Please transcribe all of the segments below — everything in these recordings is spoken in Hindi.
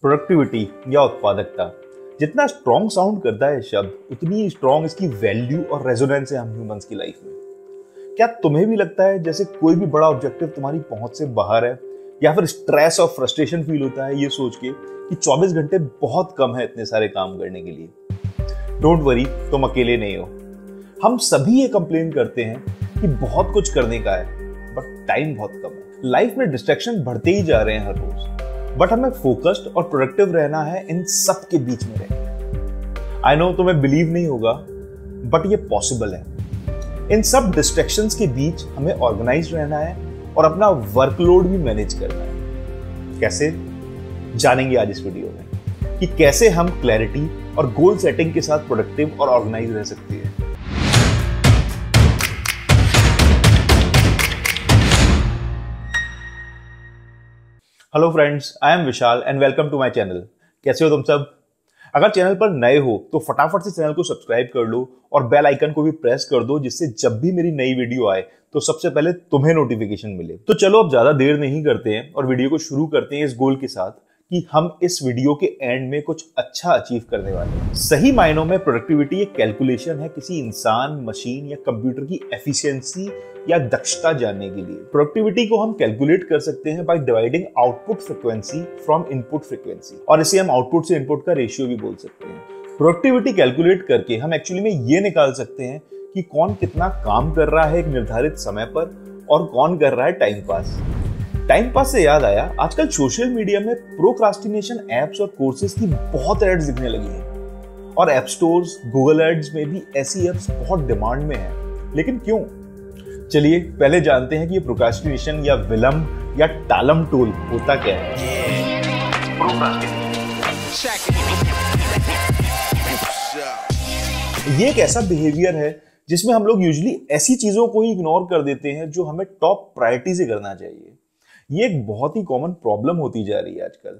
प्रोडक्टिविटी या उत्पादकता जितना स्ट्रॉन्ग साउंड करता है शब्द, उतनी स्ट्रॉन्ग इसकी वैल्यू और रेजोनेंस है हम ह्यूमंस की लाइफ में। क्या तुम्हें भी लगता है जैसे कोई भी बड़ा ऑब्जेक्टिव तुम्हारी पहुंच से बाहर है, या फिर स्ट्रेस और फ्रस्ट्रेशन फील होता है ये सोच के कि 24 घंटे बहुत कम है इतने सारे काम करने के लिए? डोंट वरी, तुम अकेले नहीं हो। हम सभी ये कंप्लेन करते हैं कि बहुत कुछ करने का है बट टाइम बहुत कम है। लाइफ में डिस्ट्रैक्शन बढ़ते ही जा रहे हैं हर रोज, बट हमें फोकस्ड और प्रोडक्टिव रहना है इन सब के बीच में रहना। आई नो तुम्हें बिलीव नहीं होगा, बट ये पॉसिबल है। इन सब डिस्ट्रैक्शंस के बीच हमें ऑर्गेनाइज रहना है और अपना वर्कलोड भी मैनेज करना है। कैसे जानेंगे आज इस वीडियो में कि कैसे हम क्लैरिटी और गोल सेटिंग के साथ प्रोडक्टिव और ऑर्गेनाइज रह सकते हैं। Hello friends, I am Vishal and welcome to my channel. कैसे हो तुम सब? अगर चैनल पर नए हो तो फटाफट से चैनल को सब्सक्राइब कर लो और बेल आइकन को भी प्रेस कर दो, जिससे जब भी मेरी नई वीडियो आए तो सबसे पहले तुम्हें नोटिफिकेशन मिले। तो चलो अब ज्यादा देर नहीं करते हैं और वीडियो को शुरू करते हैं इस गोल के साथ कि हम इस वीडियो के एंड में कुछ अच्छा अचीव करने वाले हैं। सही मायनों में प्रोडक्टिविटी एक कैलकुलेशन है किसी इंसान, मशीन या कंप्यूटर की एफिशिएंसी या दक्षता जानने के लिए। प्रोडक्टिविटी को हम कैलकुलेट कर सकते हैं by dividing output frequency from input frequency, और इसे हम आउटपुट से इनपुट का रेशियो भी बोल सकते हैं। प्रोडक्टिविटी कैलकुलेट करके हम एक्चुअली में ये निकाल सकते हैं कि कौन कितना काम कर रहा है एक निर्धारित समय पर और कौन कर रहा है टाइम पास। टाइम पास से याद आया, आजकल सोशल मीडिया में प्रोक्रास्टिनेशन एप्स और कोर्सेज की बहुत एड्स दिखने लगी हैं, और ऐप स्टोर्स, गूगल एड्स में भी ऐसी एप्स बहुत डिमांड में है। लेकिन क्यों? चलिए पहले जानते हैं कि ये प्रोक्रास्टिनेशन या विलंब या टालम टोल होता क्या है। ये एक ऐसा बिहेवियर है जिसमें हम लोग यूजुअली ऐसी चीजों को ही इग्नोर कर देते हैं जो हमें टॉप प्रायोरिटी से करना चाहिए। ये एक बहुत ही कॉमन प्रॉब्लम होती जा रही है आजकल,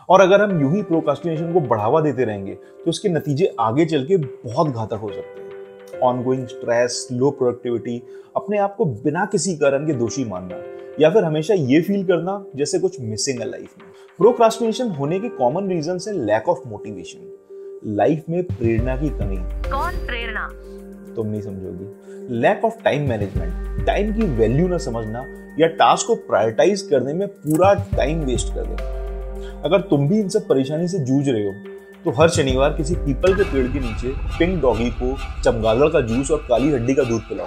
और अगर हम यूं ही प्रोक्रास्टिनेशन को बढ़ावा देते रहेंगे तो इसके नतीजे आगे चल के बहुत घातक हो सकते हैं। ऑनगोइंग स्ट्रेस, लो प्रोडक्टिविटी, अपने आप को बिना किसी कारण के दोषी मानना, या फिर हमेशा ये फील करना जैसे कुछ मिसिंग है लाइफ में। प्रोक्रास्टिनेशन होने के कॉमन रीजन है लैक ऑफ मोटिवेशन, लाइफ में प्रेरणा की कमी। कौन प्रेरणा? तुम नहीं समझोगी। Lack of time management, time की वैल्यू ना समझना या टास्क को प्रायोरिटाइज करने में पूरा टाइम वेस्ट कर देना। अगर तुम भी इन सब परेशानी से जूझ रहे हो तो हर शनिवार किसी पीपल के पेड़ के नीचे पिंक डॉगी को चमगादड़ का जूस और काली हड्डी का दूध पिलाओ,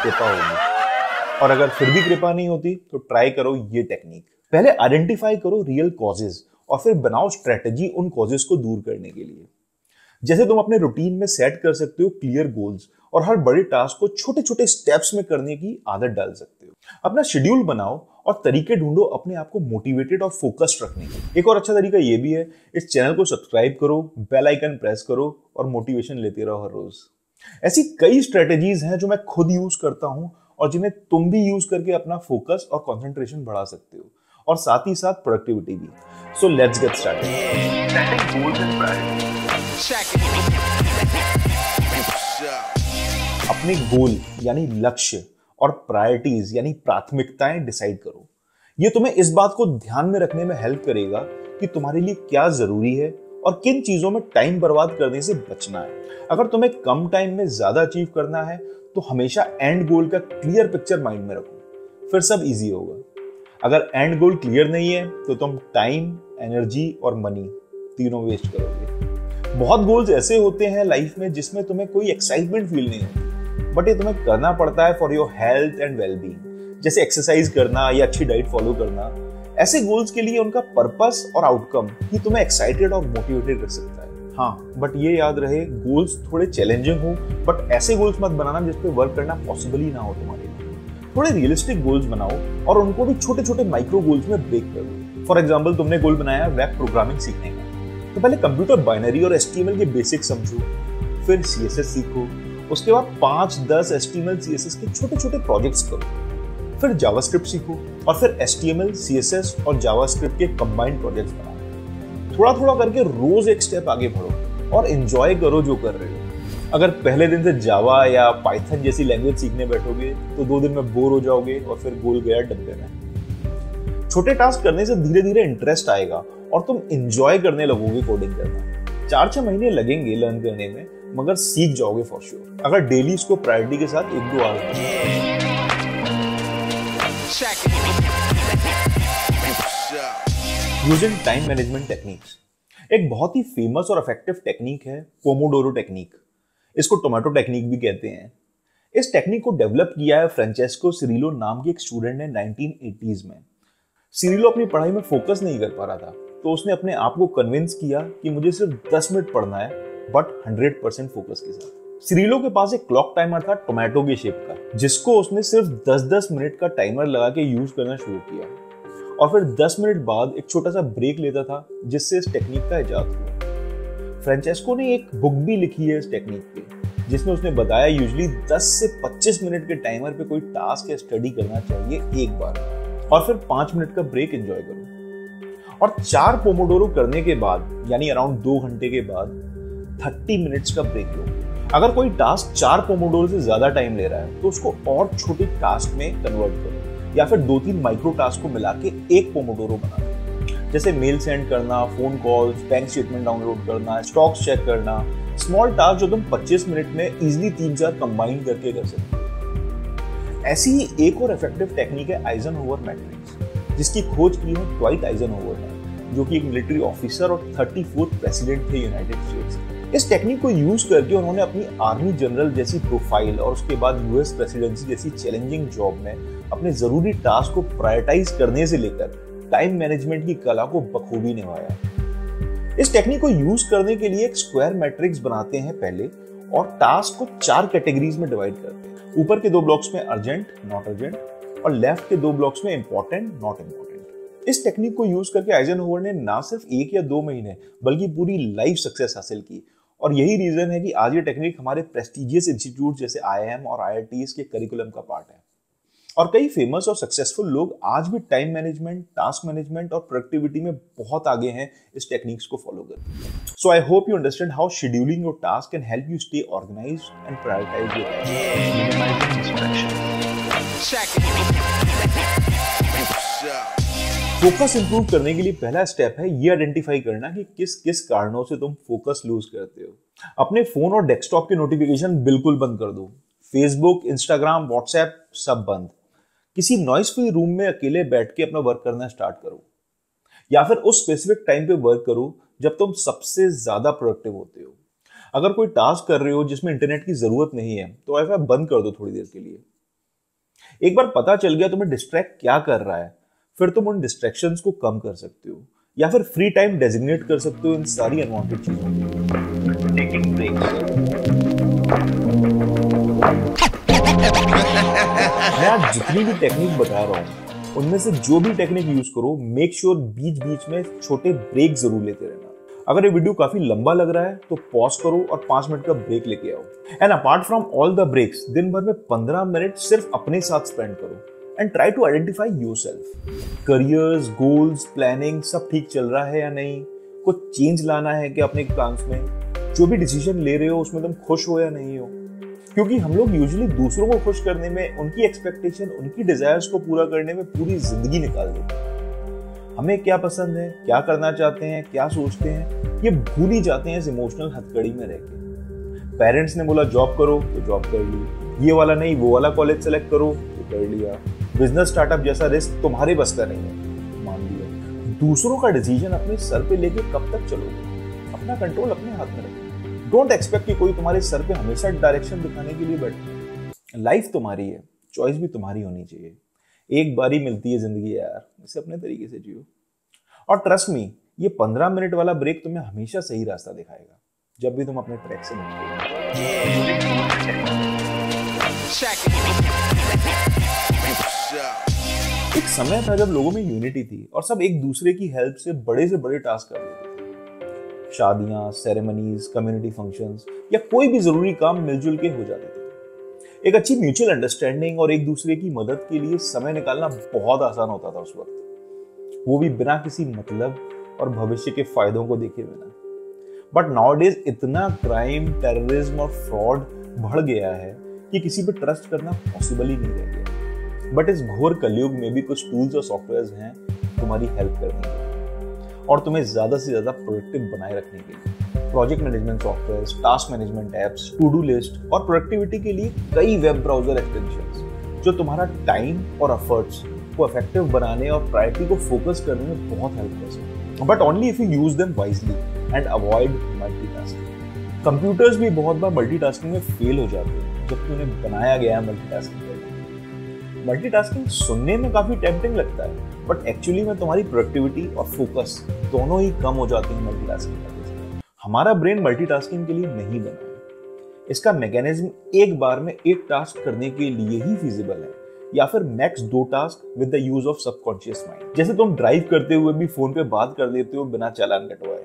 कृपा होगी। और अगर फिर भी कृपा नहीं होती तो ट्राई करो ये टेक्निक। पहले आइडेंटिफाई करो रियल कॉजेज और फिर बनाओ स्ट्रेटेजी उन कॉजेज को दूर करने के लिए। जैसे तुम अपने रूटीन में सेट कर सकते हो क्लियर गोल्स और हर बड़े टास्क को छोटे छोटे स्टेप्स में करने की आदत डाल सकते हो। अपना शेड्यूल बनाओ और तरीके ढूंढो अपने आप को मोटिवेटेड और फोकस्ड रखने के। एक और अच्छा तरीका ये भी है, इस चैनल को सब्सक्राइब करो, बेल आइकन प्रेस करो और मोटिवेशन लेते रहो हर रोज। ऐसी कई स्ट्रेटेजीज हैं जो मैं खुद यूज करता हूं और जिन्हें तुम भी यूज करके अपना फोकस और कंसंट्रेशन बढ़ा सकते हो, और साथ ही साथ प्रोडक्टिविटी भी। So let's get started. अपने गोल यानी लक्ष्य और प्रायोरिटीज यानी प्राथमिकताएं डिसाइड करो। ये तुम्हें इस बात को ध्यान में रखने में हेल्प करेगा कि तुम्हारे लिए क्या जरूरी है और किन चीजों में टाइम बर्बाद करने से बचना है। अगर तुम्हें कम टाइम में ज्यादा अचीव करना है तो हमेशा एंड गोल का क्लियर पिक्चर माइंड में रखो, फिर सब इजी होगा। अगर एंड गोल क्लियर नहीं है तो तुम टाइम, एनर्जी और मनी तीनों वेस्ट करोगे। बहुत गोल्स ऐसे होते हैं लाइफ में जिसमें तुम्हें कोई एक्साइटमेंट फील नहीं होती, बट ये तुम्हें करना पड़ता है for your health and wellbeing, जैसे एक्सरसाइज करना या अच्छी डाइट फॉलो करना। ऐसे गोल्स के लिए उनका पर्पस और आउटकम ही तुम्हें एक्साइटेड और मोटिवेटेड रख सकता है। हाँ, बट ये याद रहे, गोल्स थोड़े चैलेंजिंग हो, बट ऐसे गोल्स मत बनाना जिस पे वर्क करना पॉसिबल ही ना हो तुम्हारे लिए। थोड़े रियलिस्टिक गोल्स बनाओ और उनको भी छोटे छोटे माइक्रो गोल्स में ब्रेक करो। फॉर एग्जाम्पल, तुमने गोल बनाया वेब प्रोग्रामिंग सीखने का, तो पहले कंप्यूटर बाइनरी और HTML के बेसिक समझो, फिर CSS सीखो, उसके बाद 5-10 HTML CSS के छोटे छोटे प्रोजेक्ट्स करो, फिर जावास्क्रिप्ट सीखो और फिर HTML CSS और जावास्क्रिप्ट के कंबाइंड प्रोजेक्ट्स बनाओ। थोड़ा थोड़ा करके रोज एक स्टेप आगे बढ़ो और एंजॉय करो जो कर रहे हो। अगर पहले दिन से जावा या पाइथन जैसी लैंग्वेज सीखने बैठोगे तो 2 दिन में बोर हो जाओगे और फिर गोल गया डब्बे में। छोटे टास्क करने से धीरे धीरे इंटरेस्ट आएगा और तुम इंजॉय करने लगोगे कोडिंग करना। 4-6 महीने लगेंगे लर्न करने में, मगर सीख जाओगे फॉर श्योर, अगर डेली इसको प्रायोरिटी के साथ 1-2 hours using time management techniques. एक बहुत ही फेमस और इफेक्टिव टेक्निक है पोमोडोरो टेक्निक। इसको टोमेटो टेक्निक भी कहते हैं। इस टेक्निक को डेवलप किया है फ्रांचेस्को सिरिलो नाम के एक स्टूडेंट ने 1980s में। सिरिलो अपनी पढ़ाई में फोकस नहीं कर पा रहा था, तो उसने अपने आप को कन्विंस किया कि मुझे सिर्फ 10 मिनट पढ़ना है, बट 100% फोकस के साथ। सिरिलो के पास एक क्लॉक टाइमर था टोमेटो के शेप का, जिसको उसने सिर्फ 10-10 मिनट का टाइमर लगा के यूज करना शुरू किया, और फिर 10 मिनट बाद एक छोटा सा ब्रेक लेता था, जिससे इस टेक्निक का इजाद हुआ। फ्रांचेस्को ने एक बुक भी लिखी है इस टेक्निक पे, जिसमें उसने बताया यूजुअली 10 से 25 मिनट के टाइमर पे कोई टास्क या स्टडी करना चाहिए एक बार, और फिर 5 मिनट का ब्रेक एंजॉय करो। और 4 पोमोडोरो करने के बाद, यानी अराउंड 2 घंटे के बाद 30 मिनट्स का ब्रेक लो। अगर कोई टास्क 4 पोमोडोरो से ज्यादा टाइम ले रहा है, तो उसको और छोटे टास्क में कन्वर्ट करो, या फिर 2-3 माइक्रो टास्क को मिला के एक पोमोडोरो बना दो। जैसे मेल सेंड करना, phone calls, bank statement download करना, स्टॉक्स चेक करना, स्मॉल टास्क जो तुम 25 मिनट में इजीली 3-4 कंबाइन करके कर सकते हो। ऐसी ही एक और इफेक्टिव टेक्निक है आइजनहोवर मैट्रिक्स, जिसकी खोज की है ट्वाइट आइजनहोवर ने, जो कि एक मिलिट्री ऑफिसर और 34th प्रेसिडेंट थे यूनाइटेड स्टेट्स। इस टेक्निक को यूज करके उन्होंने अपनी आर्मी जनरल जैसी प्रोफाइल और उसके बाद यूएस प्रेसिडेंसी जैसी चैलेंजिंग जॉब में अपने जरूरी टास्क को प्रायोरिटाइज करने से लेकर टाइम मैनेजमेंट की कला को बखूबी निभाया। इस टेक्निक को यूज करने के लिए एक स्क्वायर मैट्रिक्स बनाते हैं पहले, और टास्क को 4 कैटेगरीज में डिवाइड करते हैं। ऊपर के 2 ब्लॉक्स में अर्जेंट, नॉट अर्जेंट, और लेफ्ट के 2 ब्लॉक्स में इंपॉर्टेंट, नॉट इंपॉर्टेंट। इस टेक्निक को यूज करके आइजनहोवर ने ना सिर्फ 1 या 2 महीने बल्कि पूरी लाइफ सक्सेस हासिल की, और यही रीजन है कि आज ये टेक्निक हमारे प्रेस्टिजियस इंस्टीट्यूट जैसे IIM और IITs के करिकुलम का पार्ट है। और कई फेमस और सक्सेसफुल लोग आज भी टाइम मैनेजमेंट, टास्क मैनेजमेंट और प्रोडक्टिविटी में बहुत आगे हैं इस टेक्निक्स को फॉलो करके। So I hope you understand how scheduling your task can help you stay organised and prioritise your focus improve करने के लिए पहला स्टेप है ये आइडेंटिफाई करना कि किस किस कारणों से तुम फोकस लूज करते हो। अपने फोन और डेस्कटॉप के नोटिफिकेशन बिल्कुल बंद कर दो। फेसबुक, इंस्टाग्राम, व्हाट्सएप सब बंद। किसी नॉइज फ्री रूम में अकेले बैठ के अपना वर्क करना स्टार्ट करो, या फिर उस स्पेसिफिक टाइम पे वर्क करो जब तुम सबसे ज्यादा प्रोडक्टिव होते हो। अगर कोई टास्क कर रहे हो जिसमें इंटरनेट की जरूरत नहीं है, तो वाईफाई बंद कर दो थोड़ी देर के लिए। एक बार पता चल गया तुम्हें डिस्ट्रैक्ट क्या कर रहा है, फिर तुम उन डिस्ट्रैक्शंस को कम कर सकते हो, या फिर फ्री टाइम डेजिग्नेट कर सकते हो इन सारी अनवांटेड चीजों को। Taking breaks. मैं आज जितनी भी टेक्निक बता रहा हूँ, उनमें से जो भी टेक्निक यूज करो, मेक श्योर बीच बीच में छोटे ब्रेक जरूर लेते रहना। अगर ये वीडियो काफी लंबा लग रहा है तो पॉज करो और 5 मिनट का ब्रेक लेके आओ। And apart from all the breaks, दिन भर में 15 मिनट सिर्फ अपने साथ स्पेंड करो and try to identify yourself. Careers, goals, planning सब ठीक चल रहा है या नहीं, कुछ चेंज लाना है कि अपने प्लान्स में, जो भी डिसीजन ले रहे हो उसमें तुम खुश हो या नहीं हो। क्योंकि हम लोग यूजुअली दूसरों को खुश करने में, उनकी एक्सपेक्टेशन, उनकी डिजायर्स को पूरा करने में पूरी जिंदगी निकाल देते हैं। हमें क्या पसंद है, क्या करना चाहते हैं, क्या सोचते हैं, ये भूल ही जाते हैं इस इमोशनल हथकड़ी में रहकर। पेरेंट्स ने बोला जॉब करो तो जॉब कर ली, ये वाला नहीं वो वाला कॉलेज सेलेक्ट करो तो कर लिया। बिजनेस स्टार्टअप जैसा रिस्क तुम्हारे बस का नहीं है, मान लिया। दूसरों का डिसीजन अपने सर पे लेके कब तक चलोगे? अपना कंट्रोल अपने हाथ में रखो। डोंट एक्सपेक्ट कि कोई तुम्हारे सर पे हमेशा डायरेक्शन दिखाने के लिए बैठे। लाइफ तुम्हारी है, चॉइस भी तुम्हारी होनी चाहिए। एक बारी मिलती है जिंदगी यार, इसे अपने तरीके से जियो। और ट्रस्ट मी, ये 15 मिनट वाला ब्रेक तुम्हें हमेशा सही रास्ता दिखाएगा, जब भी तुम अपने ट्रैक से एक समय था जब लोगों में यूनिटी थी और सब एक दूसरे की हेल्प से बड़े टास्क कर लेते थे। शादियां, सेरेमनीज, कम्युनिटी फंक्शंस या कोई भी जरूरी काम मिलजुल के हो जाते थे। एक अच्छी म्यूचुअल अंडरस्टैंडिंग और एक दूसरे की मदद के लिए समय निकालना बहुत आसान होता था उस वक्त, वो भी बिना किसी मतलब और भविष्य के फायदों को देखे बिना। बट नाउअडेज इतना क्राइम, टेररिज्म और फ्रॉड बढ़ गया है कि किसी पे ट्रस्ट करना पॉसिबल ही नहीं रह गया। बट इस घोर कलयुग में भी कुछ टूल्स और सॉफ्टवेयर हैं तुम्हारी हेल्प करने के लिए। और तुम्हें ज्यादा से ज्यादा प्रोडक्टिव बनाए रखने के लिए। Project management software, task management apps, to do list और प्रोडक्टिविटी के लिए कई वेब ब्राउजर एक्सटेंशंस जो तुम्हारा टाइम और एफर्ट्स को इफेक्टिव बनाने और प्रायोरिटी को फोकस करने में बहुत हेल्प कर सकते हैं, but only if you use them wisely and avoid multitasking. Computers भी बहुत बार मल्टीटास्किंग में फेल हो जाते हैं जबकि उन्हें बनाया गया है मल्टीटास्किंग के लिए। मल्टीटास्किंग सुनने में काफी टेम्पटिंग लगता है, बट एक्चुअली में तुम्हारी प्रोडक्टिविटी और फोकस दोनों ही कम हो जाती है मल्टीटास्किंग करने से। हमारा ब्रेन मल्टीटास्किंग के लिए नहीं बना है। इसका मैकेनिज्म एक बार में एक टास्क करने के लिए ही फिजिबल है, या फिर max 2 task with the use of subconscious mind. जैसे तुम ड्राइव करते हुए भी फोन पे बात कर देते हो बिना चालान कटवाए।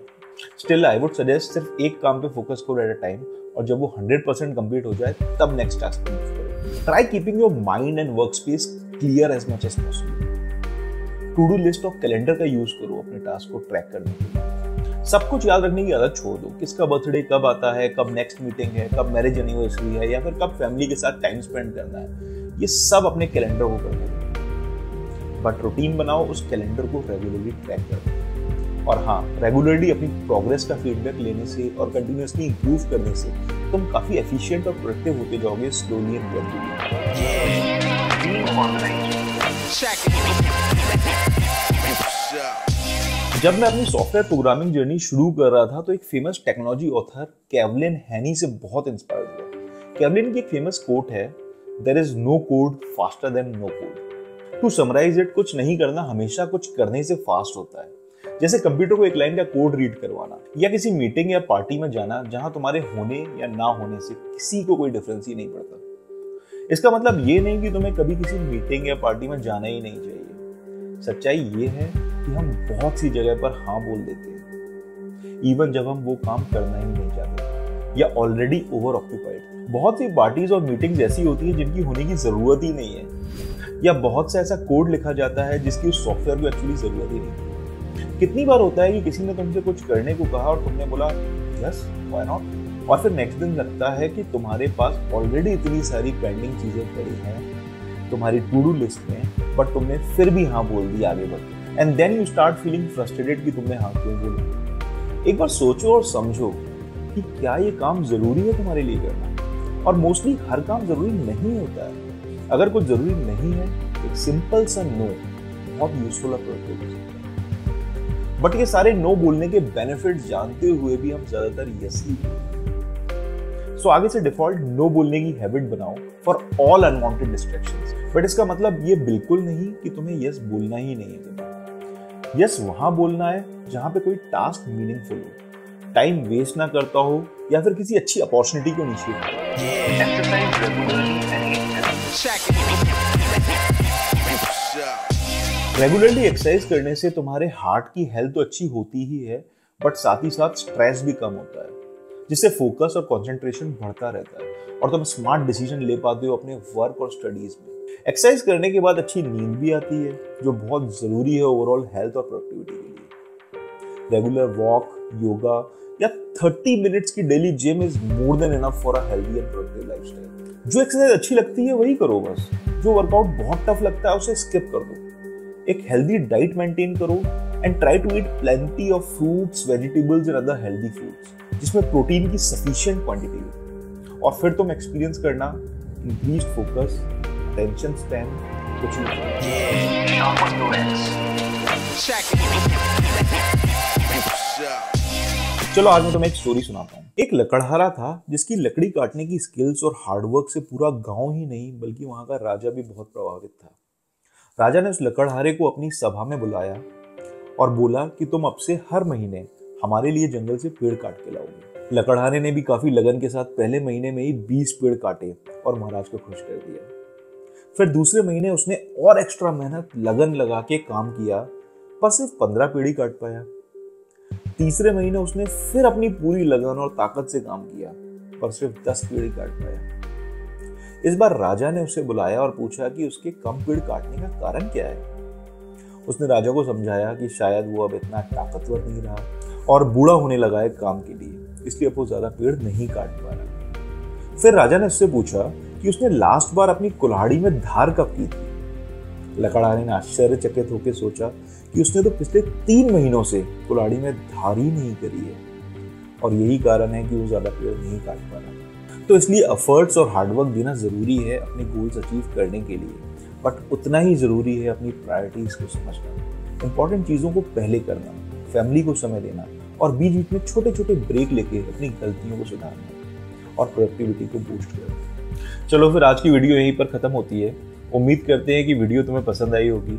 स्टिल आई वुड सजेस्ट सिर्फ एक काम पे फोकस करो एट अ टाइम, और जब वो 100% कंप्लीट हो जाए तब नेक्स्ट टास्क पे मूव करो। Try keeping your mind and work space clear as much as possible. To do list और कैलेंडर का यूज करो अपने टास्क को ट्रैक करने के लिए। सब कुछ याद रखने की आदत छोड़ दो। किसका बर्थडे कब आता है, कब नेक्स्ट मीटिंग है, कब मैरिज एनिवर्सरी है, या फिर कब फैमिली के साथ टाइम स्पेंड करना है, ये सब अपने कैलेंडर को करने दो। बट रूटीन बनाओ, उस कैलेंडर को रेगुलरली ट्रैक करो। और हाँ, रेगुलरली अपनी प्रोग्रेस का फीडबैक लेने से और कंटिन्यूअसली इंप्रूव करने से तुम काफी एफिशिएंट और प्रोडक्टिव होते जाओगे स्लोली एंड ग्रेजुअली। जब मैं अपनी सॉफ्टवेयर प्रोग्रामिंग जर्नी शुरू कर रहा था तो एक फेमस टेक्नोलॉजी ऑथर केवलिन हैनी से बहुत इंस्पायर हुआ। केवलिन की एक फेमस कोट है, there is no code faster than no code. To summarise it, कुछ नहीं करना हमेशा कुछ करने से फास्ट होता है। जैसे कंप्यूटर को एक लाइन का कोड रीड करवाना, या किसी मीटिंग या पार्टी में जाना जहां तुम्हारे होने या ना होने से किसी को कोई डिफरेंस ही नहीं पड़ता। इसका मतलब ये नहीं कि तुम्हें कभी किसी मीटिंग या पार्टी में जाना ही नहीं चाहिए। सच्चाई ये है कि हम बहुत सी जगह पर हाँ बोल देते हैं, इवन जब हम वो काम करना ही नहीं चाहते या ऑलरेडी ओवर ऑक्यूपाइड। बहुत सी पार्टीज और मीटिंग्स ऐसी होती है जिनकी होने की जरूरत ही नहीं है, या बहुत सा ऐसा कोड लिखा जाता है जिसकी उस सॉफ्टवेयर को एक्चुअली जरूरत ही नहीं। कितनी बार होता है कि किसी ने तुमसे कुछ करने को कहा और तुमने बोला यस व्हाई नॉट, और फिर नेक्स्ट दिन लगता है कि तुम्हारे पास ऑलरेडी इतनी सारी पेंडिंग चीजें पड़ी हैं तुम्हारी टू डू लिस्ट में, बट तुमने फिर भी हाँ बोल दिया आगे बढ़। And then you start feeling frustrated कि तुमने हाँ क्यों बोला। एक बार सोचो और समझो कि क्या ये काम जरूरी है तुम्हारे लिए करना। और मोस्टली हर काम जरूरी नहीं होता है। अगर कुछ जरूरी नहीं है, एक सिंपल सा नो बहुत यूजफुल और प्रोडक्टिव हो सकता है। बट ये सारे नो बोलने के बेनिफिट्स जानते हुए भी हम ज्यादातर यस ही बोलते हैं। सो आगे से डिफॉल्ट नो बोलने की हैबिट बनाओ for all unwanted distractions. But इसका मतलब ये बिल्कुल नहीं कि तुम्हें यस बोलना ही नहीं है। यस वहां बोलना है जहां पे कोई टास्क मीनिंगफुल हो, टाइम वेस्ट ना करता हो, या फिर किसी अच्छी अपॉर्चुनिटी को इनिशिएट रेगुलरली एक्सरसाइज करने से तुम्हारे हार्ट की हेल्थ तो अच्छी होती ही है, बट साथ ही साथ स्ट्रेस भी कम होता है, जिससे फोकस और कंसंट्रेशन बढ़ता रहता है और तुम स्मार्ट डिसीजन ले पाते हो अपने वर्क और स्टडीज में। एक्सरसाइज करने के बाद अच्छी नींद भी आती है, जो बहुत जरूरी है ओवरऑल हेल्थ और प्रोडक्टिविटी के लिए। रेगुलर वॉक, योगा या 30 मिनट्स की daily gym is more than enough for a healthy and productive lifestyle. जो एक्सरसाइज अच्छी लगती है वही करो बस। जो वर्कआउट बहुत टफ लगता है उसे स्किप कर दो। एक हेल्दी डाइट मेंटेन करो and try to eat plenty of fruits, vegetables and other healthy foods जिसमें प्रोटीन की सफिशिएंट क्वांटिटी हो। और फिर तुम एक्सपीरियंस करना इंक्रीज्ड फोकस, अटेंशन स्पैन, कुछ चलो आज मैं तुम्हें एक स्टोरी सुनाता हूँ। एक लकड़हारा था जिसकी लकड़ी काटने की स्किल्स और हार्डवर्क से पूरा गांव ही नहीं बल्कि वहां का राजा भी बहुत प्रभावित था। राजा ने उस लकड़हारे को अपनी सभा में बुलाया और बोला कि तुम अब से हर महीने हमारे लिए जंगल से पेड़ काट के लाओगे। लकड़हारे ने भी काफी लगन के साथ पहले महीने में ही 20 पेड़ काटे और महाराज को खुश कर दिया। फिर दूसरे महीने उसने और एक्स्ट्रा मेहनत लगन लगा के काम किया, पर सिर्फ 15 पेड़ ही काट पाया। तीसरे महीने उसने फिर अपनी पूरी लगन और ताकत से काम किया, पर सिर्फ 10 पेड़ ही काट पाया। इस बार राजा ने उसे बुलाया और पूछा कि उसके कम पेड़ काटने का कारण क्या है। उसने राजा को समझाया कि शायद वो अब इतना ताकतवर नहीं रहा और बूढ़ा होने लगा है काम के लिए, इसलिए अब वो ज्यादा पेड़ नहीं काट पा रहा। फिर राजा ने उससे पूछा कि उसने लास्ट बार अपनी कुल्हाड़ी में धार कब की थी। लकड़हारे ने आश्चर्यचकित होकर सोचा कि उसने तो पिछले 3 महीनों से कुल्हाड़ी में धार ही नहीं करी है, और यही कारण है कि वो ज्यादा पेड़ नहीं काट पा रहा। तो इसलिए एफर्ट्स और हार्डवर्क देना जरूरी है अपने गोल्स अचीव करने के लिए, बट उतना ही जरूरी है अपनी प्रायोरिटीज को समझना, इंपॉर्टेंट चीजों को पहले करना, फैमिली को समय देना और बीच बीच में छोटे छोटे ब्रेक लेके अपनी गलतियों को सुधारना और प्रोडक्टिविटी को बूस्ट करना। चलो फिर आज की वीडियो यहीं पर खत्म होती है। उम्मीद करते हैं कि वीडियो तुम्हें पसंद आई होगी।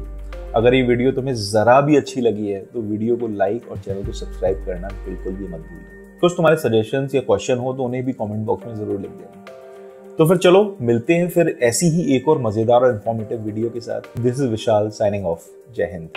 अगर ये वीडियो तुम्हें जरा भी अच्छी लगी है तो वीडियो को लाइक और चैनल को सब्सक्राइब करना बिल्कुल भी मत भूलना। कुछ तुम्हारे सजेशंस या क्वेश्चन हो तो उन्हें भी कमेंट बॉक्स में जरूर लिख देना। तो फिर चलो मिलते हैं फिर ऐसी ही एक और मजेदार और इन्फॉर्मेटिव वीडियो के साथ। This is Vishal signing off. जय हिंद।